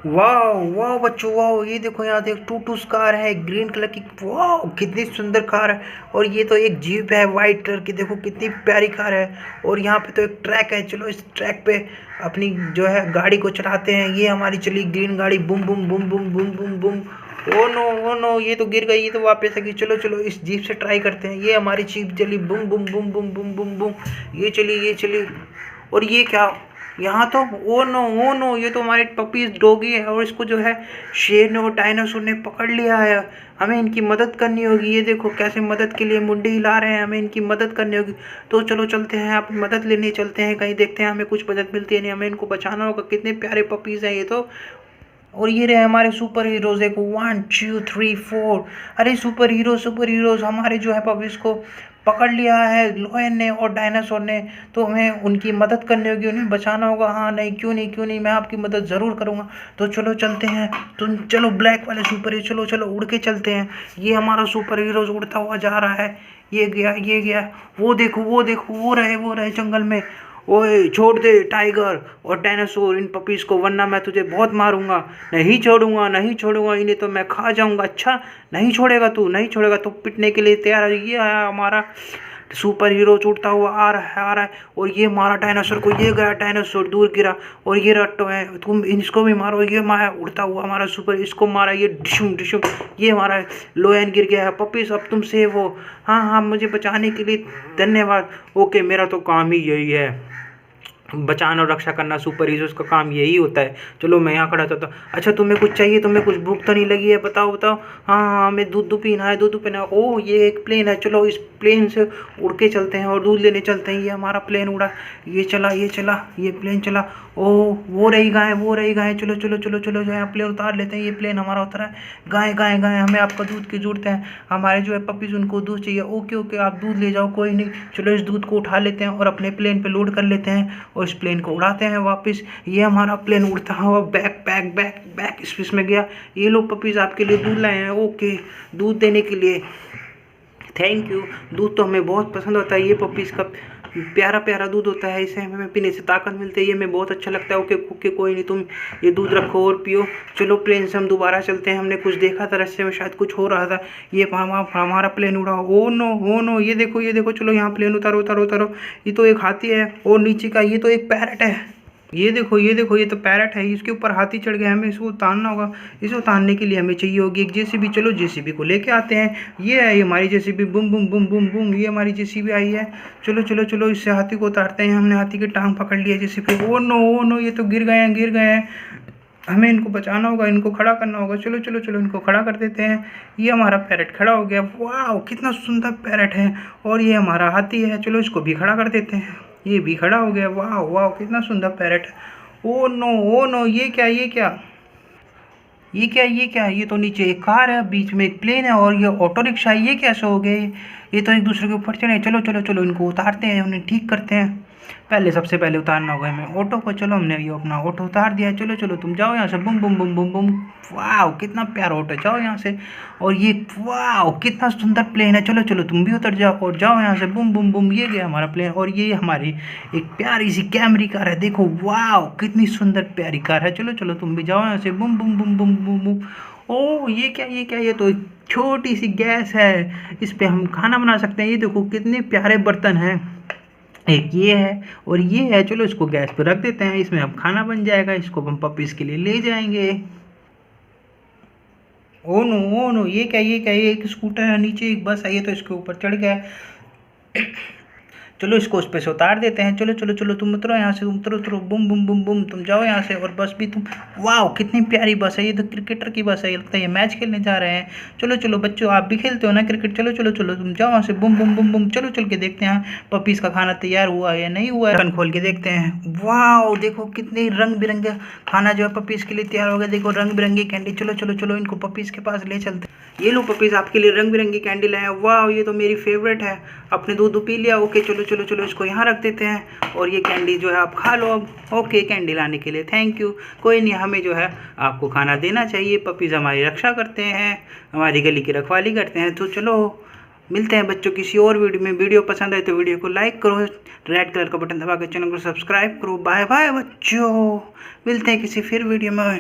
वाह वाह बच्चों, वाह ये देखो, यहाँ देख टूटूस कार है ग्रीन कलर की। वाह कितनी सुंदर कार है। और ये तो एक जीप है वाइट कलर की, देखो कितनी प्यारी कार है। और यहाँ पे तो एक ट्रैक है, चलो इस ट्रैक पे अपनी जो है गाड़ी को चलाते हैं। ये हमारी चली ग्रीन गाड़ी, बुम बुम बुम बुम बुम बुम बुम। ओ नो ये तो गिर गई, ये तो वापस आ गई। चलो चलो इस जीप से ट्राई करते हैं। ये हमारी जीप चली, बुम बुम बुम बुम बुम बुम बुम। ये चली। और ये क्या, यहाँ तो ओ नो ये तो हमारे पपीज डॉगी है। और इसको जो है शेर ने और डायनासोर ने पकड़ लिया है। हमें इनकी मदद करनी होगी। ये देखो कैसे मदद के लिए मुंडी हिला रहे हैं, हमें इनकी मदद करनी होगी। तो चलो चलते हैं, आप मदद लेने चलते हैं कहीं, देखते हैं हमें कुछ मदद मिलती है नहीं। हमें इनको बचाना होगा, कितने प्यारे पपीज हैं ये तो। और ये रहे हमारे सुपर हीरोज, एक 1 2 3 4। अरे सुपर हीरोज हमारे जो है पपीज को पकड़ लिया है लोयन ने और डायनासोर ने। तो हमें उनकी मदद करनी होगी, उन्हें बचाना होगा। हाँ नहीं क्यों नहीं, मैं आपकी मदद ज़रूर करूँगा। तो चलो चलते हैं। तो चलो ब्लैक वाले सुपर हीरो, चलो चलो उड़ के चलते हैं। ये हमारा सुपर हीरोज उड़ता हुआ जा रहा है। ये गया। वो रहे जंगल में। ओए छोड़ दे टाइगर और डायनासोर इन पपीज़ को, वरना मैं तुझे बहुत मारूंगा। नहीं छोड़ूंगा इन्हें, तो मैं खा जाऊंगा। अच्छा नहीं छोड़ेगा तो पिटने के लिए तैयार है। ये आया हमारा सुपर हीरो उड़ता हुआ आ रहा है। और ये मारा डायनासोर को, ये गया डायनासोर दूर गिरा। और ये रट्टो है, तुम इसको भी मारो। ये मारा उड़ता हुआ हमारा सुपर, इसको मारा, ये डिशुम डिशुम। ये हमारा लोयन गिर गया है। पपीस अब तुम सेव हो। हाँ मुझे बचाने के लिए धन्यवाद। ओके मेरा तो काम ही यही है, बचाना और रक्षा करना। सुपर हीरोज का काम यही होता है। चलो मैं यहाँ खड़ा था। अच्छा तुम्हें कुछ चाहिए, तुम्हें कुछ भूख तो नहीं लगी है? बताओ। हाँ हमें दूध पीना है, ओह ये एक प्लेन है, चलो इस प्लेन से उड़ के चलते हैं और दूध लेने चलते हैं। ये हमारा प्लेन उड़ा, ये चला ये प्लेन चला। ओह वो रही गाय, चलो जो है प्लेन उतार लेते हैं। ये प्लेन हमारा उतरा है। गाय हमें आपका दूध की जरूरत है। हमारे जो है पपीज उनको दूध चाहिए। ओके आप दूध ले जाओ, कोई नहीं। चलो इस दूध को उठा लेते हैं और अपने प्लेन पे लोड कर लेते हैं और इस प्लेन को उड़ाते हैं वापस। ये हमारा प्लेन उड़ता हुआ बैक स्पेस में गया। ये लो पपीज आपके लिए दूध लाए हैं। ओके दूध देने के लिए थैंक यू। दूध तो हमें बहुत पसंद होता है। ये पपीज का प्यारा दूध होता है, इसे हमें पीने से ताकत मिलती है। ये हमें बहुत अच्छा लगता है। ओके कोई नहीं, तुम ये दूध रखो और पियो। चलो प्लेन से हम दोबारा चलते हैं। हमने कुछ देखा था रास्ते में, शायद कुछ हो रहा था। ये हमारा प्लेन उड़ा। ओ नो ये देखो चलो यहाँ प्लेन उतारो। ये तो एक हाथी है और नीचे का ये तो एक पैरट है। ये देखो ये तो पैरट है, इसके ऊपर हाथी चढ़ गया। हमें इसको उतारना होगा। इसे उतारने के लिए हमें चाहिए होगी एक जेसीबी। चलो जेसीबी को लेके आते हैं। ये है हमारी जेसीबी, बुम बुम बुम बुम बुम। ये हमारी जेसीबी आई है। चलो इससे हाथी को उतारते हैं। हमने हाथी की टांग पकड़ ली है जेसीबी। ओ नो ये तो गिर गए हैं। हमें इनको बचाना होगा, इनको खड़ा करना होगा। चलो इनको खड़ा कर देते हैं। ये हमारा पैरट खड़ा हो गया। वाह कितना सुंदर पैरट है। और ये हमारा हाथी है, चलो इसको भी खड़ा कर देते हैं। ये भी खड़ा हो गया। वाह कितना सुंदर पैरट है। ओ नो ये क्या ये तो नीचे एक कार है, बीच में एक प्लेन है और ये ऑटो रिक्शा है। ये कैसे हो गए? ये तो एक दूसरे के ऊपर चढ़े। चलो इनको उतारते हैं, उन्हें ठीक करते हैं। सबसे पहले उतारना होगा हमें ऑटो को। चलो हमने ये अपना ऑटो उतार दिया है। चलो तुम जाओ यहाँ से, बुम बुम बुम बुम बुम। वाह कितना प्यारा ऑटो, जाओ यहाँ से। और ये वाह कितना सुंदर प्लेन है। चलो तुम भी उतर जाओ और जाओ यहाँ से, बुम बुम बुम। ये गया हमारा प्लेन। और ये हमारी एक प्यारी सी कैमरी कार है, देखो वाह कितनी सुंदर प्यारी कार है। चलो तुम भी जाओ यहाँ से, बुम बुम बुम बुम बुम बुम। ओह ये क्या ये तो एक छोटी सी गैस है, इस पे हम खाना बना सकते हैं। ये देखो कितने प्यारे बर्तन हैं। एक ये है और ये है। चलो इसको गैस पे रख देते हैं, इसमें अब खाना बन जाएगा। इसको हम पपीज के लिए ले जाएंगे। ओ नो ये एक स्कूटर है, नीचे एक बस है, ये तो इसके ऊपर चढ़ गया है। चलो इसको उस पे से उतार देते हैं। चलो तुम उतरो यहाँ से, उतरो बुम बुम बुम बुम। तुम जाओ यहाँ से और बस भी तुम। वाह कितनी प्यारी बस है। ये तो क्रिकेटर की बस है, ये लगता है ये मैच खेलने जा रहे हैं। चलो बच्चों आप भी खेलते हो ना क्रिकेट? चलो तुम जाओ यहाँ से, बुम बुम बुम बुम। चल के देखते हैं पपीज का खाना तैयार हुआ है या नहीं हुआ है। खोल के देखते हैं। वाह देखो कितने रंग बिरंगे खाना जो है पपीज के लिए तैयार हो गया। देखो रंग बिरंगी कैंडी। चलो इनको पपीज के पास ले चलते हैं। ये लो पपीज आपके लिए रंग बिरंगी कैंडी लाए हैं। वाह ये तो मेरी फेवरेट है। अपने दूध पी लिया। ओके चलो इसको यहाँ रख देते हैं और ये कैंडी जो है आप खा लो अब। ओके कैंडी लाने के लिए थैंक यू। कोई नहीं, हमें जो है आपको खाना देना चाहिए। पपीज़ हमारी रक्षा करते हैं, हमारी गली की रखवाली करते हैं। तो चलो मिलते हैं बच्चों किसी और वीडियो में। वीडियो पसंद आए तो वीडियो को लाइक करो, रेड कलर का बटन दबा के चैनल को सब्सक्राइब करो। बाय बाय बच्चों, मिलते हैं किसी फिर वीडियो में।